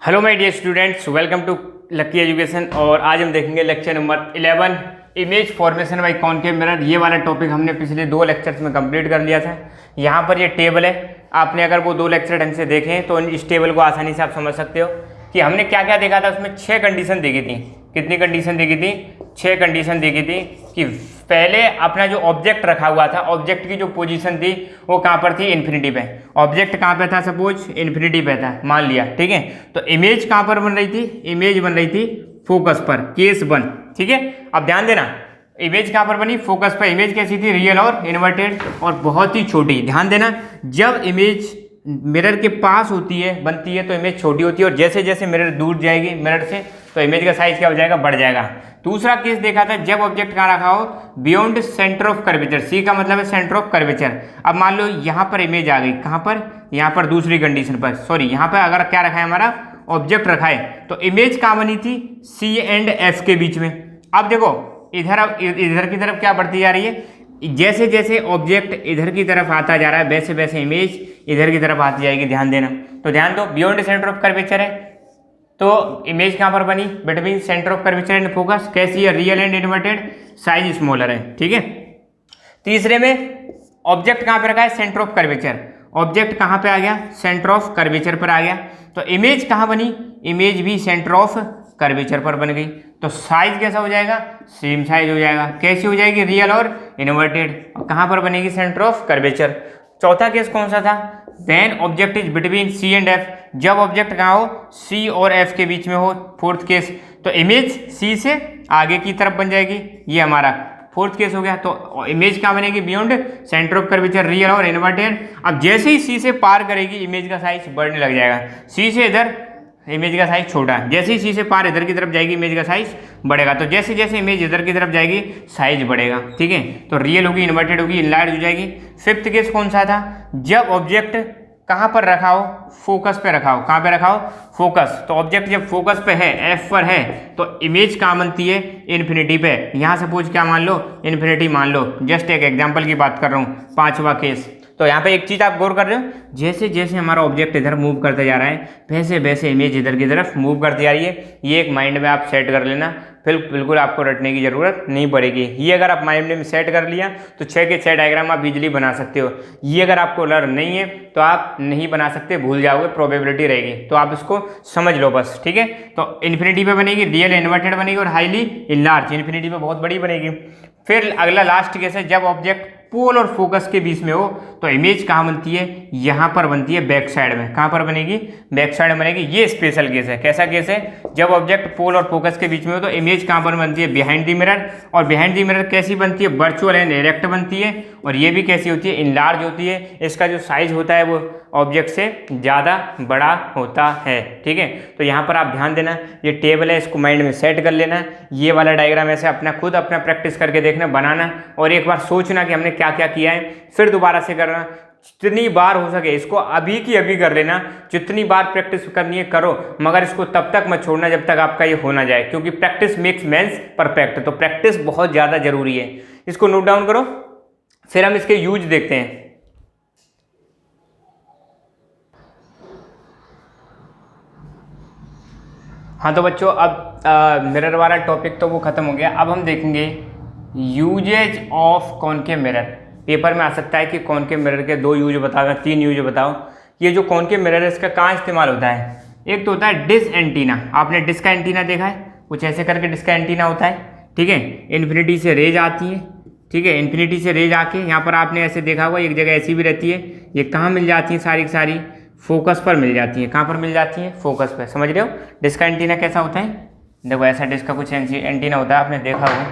Hello my dear students, welcome to Lucky Education. और आज हम देखेंगे lecture number 11 image formation by concave mirror. ये वाला टॉपिक हमने पिछले 2 लेक्चर्स में कंप्लीट कर लिया था। यहाँ पर ये टेबल है, आपने अगर वो 2 लेक्चर ढंग से देखें तो इस टेबल को आसानी से आप समझ सकते हो कि हमने क्या क्या देखा था। उसमें 6 कंडीशन देखी थी। कितनी कंडीशन देखी थी? 6 कंडीशन देखी थी कि पहले अपना जो ऑब्जेक्ट रखा हुआ था, ऑब्जेक्ट की जो पोजीशन थी वो कहाँ पर थी? इन्फिनिटी पे। ऑब्जेक्ट कहाँ पे था? सपोज इन्फिनिटी पे था, मान लिया, ठीक है। तो इमेज कहाँ पर बन रही थी? इमेज बन रही थी फोकस पर, केस 1, ठीक है। अब ध्यान देना, इमेज कहाँ पर बनी? फोकस पर। इमेज कैसी थी? रियल और इन्वर्टेड और बहुत ही छोटी। ध्यान देना, जब इमेज मिरर के पास होती है, बनती है, तो इमेज छोटी होती है, और जैसे जैसे मिरर दूर जाएगी मिरर से तो इमेज का साइज क्या हो जाएगा? बढ़ जाएगा। दूसरा केस देखा था, जब ऑब्जेक्ट कहाँ रखा हो? Beyond centre of curvature. C का मतलब है सेंटर ऑफ कर्वेचर। अब मान लो यहाँ पर इमेज आ गई, कहाँ पर? यहाँ पर दूसरी कंडीशन पर, सॉरी, यहाँ पर अगर क्या रखा है हमारा? ऑब्जेक्ट रखा है, तो इमेज कहाँ बनी थी? सी एंड एफ के बीच में। अब देखो इधर, अब इधर की तरफ क्या बढ़ती जा रही है? जैसे जैसे ऑब्जेक्ट इधर की तरफ आता जा रहा है वैसे वैसे इमेज इधर की तरफ आती जाएगी। ध्यान देना, तो ध्यान दो, बियॉन्ड सेंटर ऑफ कर्वेचर है, तो इमेज कहाँ पर बनी? Between centre of curvature and focus. कैसी है? Real and inverted, size smaller है, ठीक है। तीसरे में ऑब्जेक्ट कहाँ पे रखा है? Centre of curvature. ऑब्जेक्ट कहाँ पे आ गया? सेंटर ऑफ कर्वेचर पर आ गया, तो इमेज कहाँ बनी? इमेज भी सेंटर ऑफ कर्वेचर पर बन गई, तो साइज कैसा हो जाएगा? सेम साइज हो जाएगा। कैसी हो जाएगी? रियल और इन्वर्टेड। और कहाँ पर बनेगी? Centre of curvature. चौथा केस कौन सा था? Then object is between C and F. जब ऑब्जेक्ट कहाँ हो? सी और एफ के बीच में हो। फोर्थ केस, तो इमेज सी से आगे की तरफ बन जाएगी। ये हमारा फोर्थ केस हो गया। तो इमेज कहाँ बनेगी? Beyond centre of curvature, real और इन्वर्टेड। अब जैसे ही सी से पार करेगी इमेज का साइज बढ़ने लग जाएगा। सी से इधर इमेज का साइज छोटा है, जैसे ही सी से पार इधर की तरफ जाएगी इमेज का साइज बढ़ेगा। तो जैसे जैसे इमेज इधर की तरफ जाएगी साइज बढ़ेगा, ठीक है। तो रियल होगी, इन्वर्टेड होगी, इनलार्ज हो जाएगी। फिफ्थ केस कौन सा था? जब ऑब्जेक्ट कहाँ पर रखा हो? फोकस पे रखा हो। कहाँ पे रखा हो? फोकस। तो ऑब्जेक्ट जब फोकस पे है, एफ पर है, तो इमेज कहाँ बनती है? इन्फिनिटी पे। यहाँ सपोज क्या मान लो? इन्फिनिटी मान लो। जस्ट एक एग्जाम्पल की बात कर रहा हूँ, 5वां केस। तो यहाँ पे एक चीज़ आप गौर कर रहे हो, जैसे जैसे हमारा ऑब्जेक्ट इधर मूव करते जा रहा है वैसे वैसे इमेज इधर की तरफ मूव करती जा रही है। ये एक माइंड में आप सेट कर लेना, फिर बिल्कुल आपको रटने की ज़रूरत नहीं पड़ेगी। ये अगर आप माइंड में सेट कर लिया तो 6 के 6 डायग्राम आप इजीली बना सकते हो। ये अगर आपको लर्न नहीं है तो आप नहीं बना सकते, भूल जाओगे, प्रोबेबिलिटी रहेगी। तो आप इसको समझ लो बस, ठीक है। तो इन्फिनिटी पे बनेगी, रियल इन्वर्टेड बनेगी और हाईली इनलार्ज। इन्फिनिटी पे बहुत बड़ी बनेगी। फिर अगला लास्ट केस है, जब ऑब्जेक्ट पोल और फोकस के बीच में हो तो इमेज कहाँ बनती है? यहाँ पर बनती है, बैक साइड में। कहाँ पर बनेगी? बैक साइड में बनेगी। ये स्पेशल केस है। कैसा केस है? जब ऑब्जेक्ट पोल और फोकस के बीच में हो तो इमेज कहाँ पर बनती है? Behind the mirror. और बिहाइंड द मिरर कैसी बनती है? वर्चुअल एंड डायरेक्ट बनती है। और ये भी कैसी होती है? इनलार्ज होती है। इसका जो साइज होता है वो ऑब्जेक्ट से ज़्यादा बड़ा होता है, ठीक है। तो यहाँ पर आप ध्यान देना, ये टेबल है, इसको माइंड में सेट कर लेना। ये वाला डायग्राम ऐसे अपना खुद अपना प्रैक्टिस करके देखना, बनाना, और एक बार सोचना कि हमने क्या क्या किया है, फिर दोबारा से करना। जितनी बार हो सके इसको अभी की अभी कर लेना। जितनी बार प्रैक्टिस करनी है करो, मगर इसको तब तक मत छोड़ना जब तक आपका ये हो ना जाए, क्योंकि प्रैक्टिस मेक्स मैन्स परफेक्ट। तो प्रैक्टिस बहुत ज़्यादा जरूरी है। इसको नोट डाउन करो, फिर हम इसके यूज देखते हैं। हाँ तो बच्चों, अब मिरर वाला टॉपिक तो वो खत्म हो गया। अब हम देखेंगे uses of concave mirror. Paper में आ सकता है कि कॉनकेव मिरर के 2 यूज बताओ या 3 यूज बताओ। ये जो कॉनकेव मिरर है इसका कहाँ इस्तेमाल होता है? एक तो होता है डिश एंटीना। आपने डिश का एंटीना देखा है? कुछ ऐसे करके डिश का एंटीना होता है, ठीक है। इन्फिनिटी से रेज आती है, ठीक है। इन्फिनिटी से रेज आके यहाँ पर आपने ऐसे देखा हुआ, एक जगह ऐसी भी रहती है। ये कहाँ मिल जाती है? सारी की सारी फोकस पर मिल जाती है। कहाँ पर मिल जाती है? फोकस पर। समझ रहे हो डिश का एंटीना कैसा होता है? देखो ऐसा डिश का कुछ एंटीना होता है, आपने देखा होगा।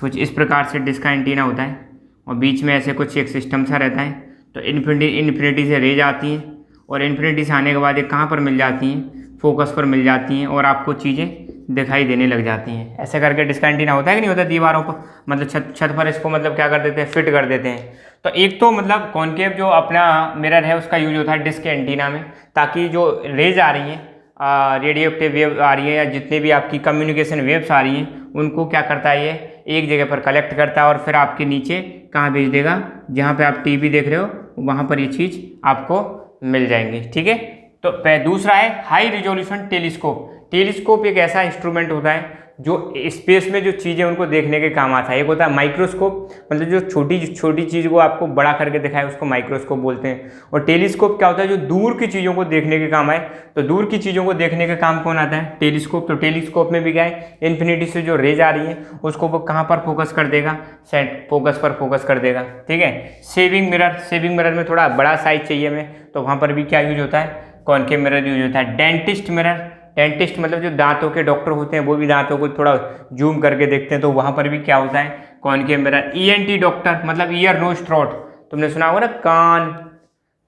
कुछ इस प्रकार से डिश का एंटीना होता है और बीच में ऐसे कुछ एक सिस्टम सा रहता है। तो इन्फिनिटी से रेज आती है और इन्फिनिटी से आने के बाद ये कहाँ पर मिल जाती हैं? फोकस पर मिल जाती हैं और आपको चीज़ें दिखाई देने लग जाती हैं। ऐसे करके डिश का एंटीना होता है कि नहीं होता? दीवारों पर, मतलब छत पर इसको मतलब क्या कर देते हैं? फिट कर देते हैं। तो एक तो मतलब कॉनकेव जो अपना मिरर है उसका यूज होता है डिश के एंटीना में, ताकि जो रेज आ रही हैं, रेडियो एक्टिव वेव आ रही है या जितने भी आपकी कम्युनिकेशन वेव्स आ रही हैं, उनको क्या करता है? ये एक जगह पर कलेक्ट करता है और फिर आपके नीचे कहाँ भेज देगा? जहाँ पे आप टीवी देख रहे हो वहाँ पर ये चीज़ आपको मिल जाएंगी, ठीक है। तो दूसरा है हाई रिजोल्यूशन टेलीस्कोप। टेलीस्कोप एक ऐसा इंस्ट्रूमेंट होता है जो स्पेस में जो चीज़ें उनको देखने के काम आता है। एक होता है माइक्रोस्कोप, मतलब जो छोटी छोटी चीज़ को आपको बड़ा करके दिखाए उसको माइक्रोस्कोप बोलते हैं। और टेलीस्कोप क्या होता है, जो दूर की चीज़ों को देखने के काम आए। तो दूर की चीज़ों को देखने के काम कौन आता है, टेलीस्कोप। तो टेलीस्कोप में भी क्या है, इन्फिनिटी से जो रेज आ रही है उसको वो कहाँ पर फोकस कर देगा, सेट फोकस पर फोकस कर देगा। ठीक है। सेविंग मिरर, सेविंग मिरर में थोड़ा बड़ा साइज चाहिए हमें, तो वहाँ पर भी क्या यूज होता है, कॉनकेव मिरर यूज होता है। डेंटिस्ट मिरर, डेंटिस्ट मतलब जो दांतों के डॉक्टर होते हैं वो भी दांतों को थोड़ा जूम करके देखते हैं, तो वहाँ पर भी क्या होता है, कॉनकेव मिरर। ईएनटी डॉक्टर मतलब ईयर नोज थ्रोट, तुमने सुना होगा ना, कान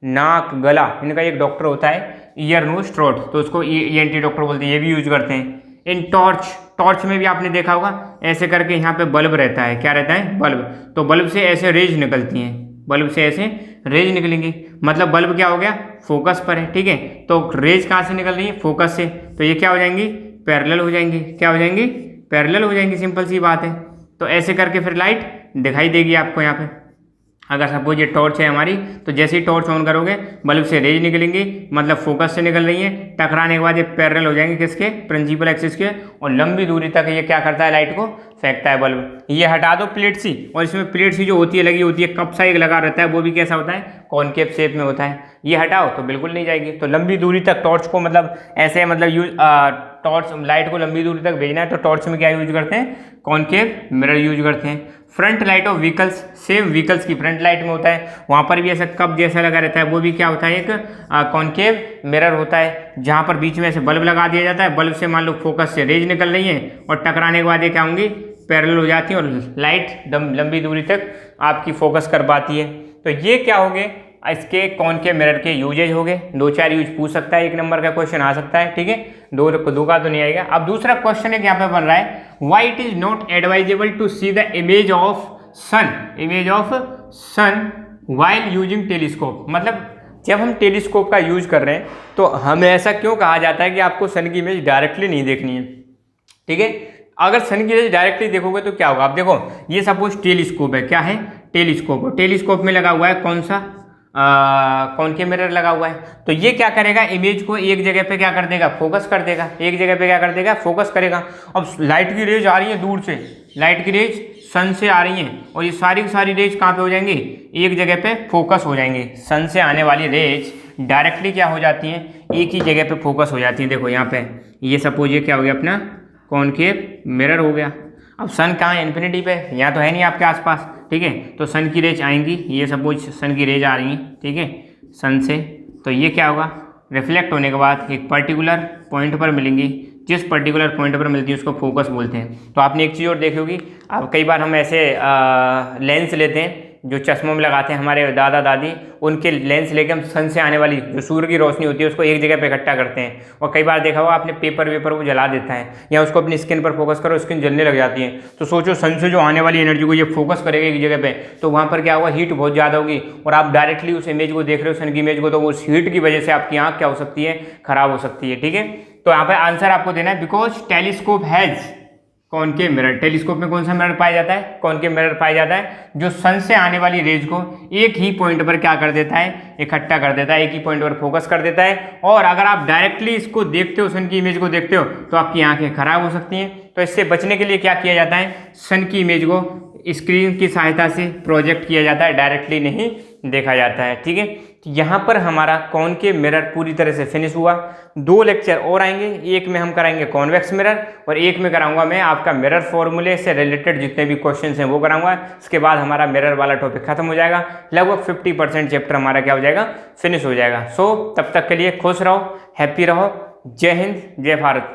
नाक गला, इनका एक डॉक्टर होता है ईयर नोज थ्रोट, तो उसको ईएनटी डॉक्टर बोलते हैं, ये भी यूज करते हैं। इन टॉर्च, टॉर्च में भी आपने देखा होगा ऐसे करके यहाँ पे बल्ब रहता है, क्या रहता है, बल्ब। तो बल्ब से ऐसे रेज निकलती हैं, बल्ब से ऐसे रेज निकलेंगी, मतलब बल्ब क्या हो गया, फोकस पर है। ठीक है। तो रेज कहाँ से निकल रही है, फोकस से, तो ये क्या हो जाएंगी, पैरेलल हो जाएंगी। क्या हो जाएंगी, पैरेलल हो जाएंगी, सिंपल सी बात है। तो ऐसे करके फिर लाइट दिखाई देगी आपको यहाँ पे। अगर सपोज ये टॉर्च है हमारी, तो जैसे ही टॉर्च ऑन करोगे बल्ब से रेज निकलेंगी, मतलब फोकस से निकल रही है, टकराने के बाद ये पैरेलल हो जाएंगे किसके, प्रिंसिपल एक्सिस के, और लंबी दूरी तक ये क्या करता है, लाइट को फेंकता है बल्ब। ये हटा दो प्लेट सी, और इसमें प्लेट सी जो होती है लगी होती है, कप सा एक लगा रहता है, वो भी कैसा होता है, कॉनकेव शेप में होता है। ये हटाओ तो बिल्कुल नहीं जाएगी। तो लंबी दूरी तक टॉर्च को मतलब ऐसे मतलब यूज, टॉर्च लाइट को लंबी दूरी तक भेजना है तो टॉर्च में क्या यूज करते हैं, कॉनकेव मिरर यूज करते हैं। Front light of vehicles, same vehicles की फ्रंट लाइट में होता है, वहाँ पर भी ऐसा कप जैसा लगा रहता है, वो भी क्या होता है, एक कॉनकेव मिरर होता है, जहाँ पर बीच में ऐसे बल्ब लगा दिया जाता है। बल्ब से मान लो फोकस से रेज निकल रही है और टकराने के बाद ये क्या होंगी, पैरेलल हो जाती है, और लाइट लंबी दूरी तक आपकी फोकस कर पाती है। तो ये क्या हो गए, इसके कॉनकेव मिरर के यूजेज हो गए। 2-4 यूज पूछ सकता है, 1 नंबर का क्वेश्चन आ सकता है। ठीक है, दो का तो नहीं आएगा। अब दूसरा क्वेश्चन है, यहाँ पे बन रहा है, why it is not advisable to see the image of sun, image of sun while using telescope. मतलब जब हम टेलीस्कोप का यूज कर रहे हैं तो हमें ऐसा क्यों कहा जाता है कि आपको सन की इमेज डायरेक्टली नहीं देखनी है। ठीक है, अगर सन की इमेज डायरेक्टली देखोगे तो क्या होगा, आप देखो, ये सपोज टेलीस्कोप है, क्या है, टेलीस्कोप। टेलीस्कोप में लगा हुआ है कौन सा, कॉनकेव मिरर लगा हुआ है। तो ये क्या करेगा, इमेज को एक जगह पे क्या कर देगा, फोकस कर देगा, एक जगह पे क्या कर देगा, फोकस करेगा। अब लाइट की रेज आ रही है दूर से, लाइट की रेज सन से आ रही हैं, और ये सारी की सारी रेज कहाँ पे हो जाएंगी, एक जगह पे फोकस हो जाएंगे। सन से आने वाली रेज डायरेक्टली क्या हो जाती हैं, एक ही जगह पे फोकस हो जाती हैं। देखो यहाँ पे, ये सपोज ये क्या हो गया, अपना कॉनकेव मिरर हो गया। अब सन कहाँ है, इन्फिनिटी पे, यहाँ तो है नहीं आपके आसपास। ठीक है, तो सन की रेज आएंगी, ये सपोज सन की रेज आ रही है, ठीक है, सन से, तो ये क्या होगा, रिफ्लेक्ट होने के बाद एक पर्टिकुलर पॉइंट पर मिलेंगी, जिस पर्टिकुलर पॉइंट पर मिलती है उसको फोकस बोलते हैं। तो आपने एक चीज़ और देखी होगी, अब कई बार हम ऐसे लेंस लेते हैं, जो चश्मों में लगाते हैं हमारे दादा दादी, उनके लेंस लेके हम सन से आने वाली जो सूर्य की रोशनी होती है उसको एक जगह पे इकट्ठा करते हैं। और कई बार देखा होगा आपने, पेपर वेपर वो जला देता है, या उसको अपनी स्किन पर फोकस करो, स्किन जलने लग जाती है। तो सोचो, सन से जो आने वाली एनर्जी को ये फोकस करेगा एक जगह पे, तो वहाँ पर क्या होगा, हीट बहुत ज़्यादा होगी, और आप डायरेक्टली उस इमेज को देख रहे हो, सन की इमेज को, तो उस हीट की वजह से आपकी आँख क्या हो सकती है, खराब हो सकती है। ठीक है, तो यहाँ पर आंसर आपको देना है, because telescope has concave mirror. Telescope में कौन सा मिरर पाया जाता है, कॉनकेव मिरर पाया जाता है, जो सन से आने वाली रेज को एक ही पॉइंट पर क्या कर देता है, इकट्ठा कर देता है, एक ही पॉइंट पर फोकस कर देता है। और अगर आप डायरेक्टली इसको देखते हो, सन की इमेज को देखते हो, तो आपकी आंखें खराब हो सकती हैं। तो इससे बचने के लिए क्या किया जाता है, सन की इमेज को स्क्रीन की सहायता से प्रोजेक्ट किया जाता है, डायरेक्टली नहीं देखा जाता है। ठीक है, तो यहाँ पर हमारा कॉनकेव मिरर पूरी तरह से फिनिश हुआ। 2 लेक्चर और आएंगे, एक में हम कराएंगे कॉन्वेक्स मिरर, और एक में कराऊंगा मैं आपका मिरर फॉर्मूले से रिलेटेड जितने भी क्वेश्चन हैं वो कराऊंगा। इसके बाद हमारा मिरर वाला टॉपिक खत्म हो जाएगा, लगभग 50% चैप्टर हमारा क्या हो जाएगा, फिनिश हो जाएगा। सो तब तक के लिए खुश रहो, हैप्पी रहो। जय हिंद, जय भारत।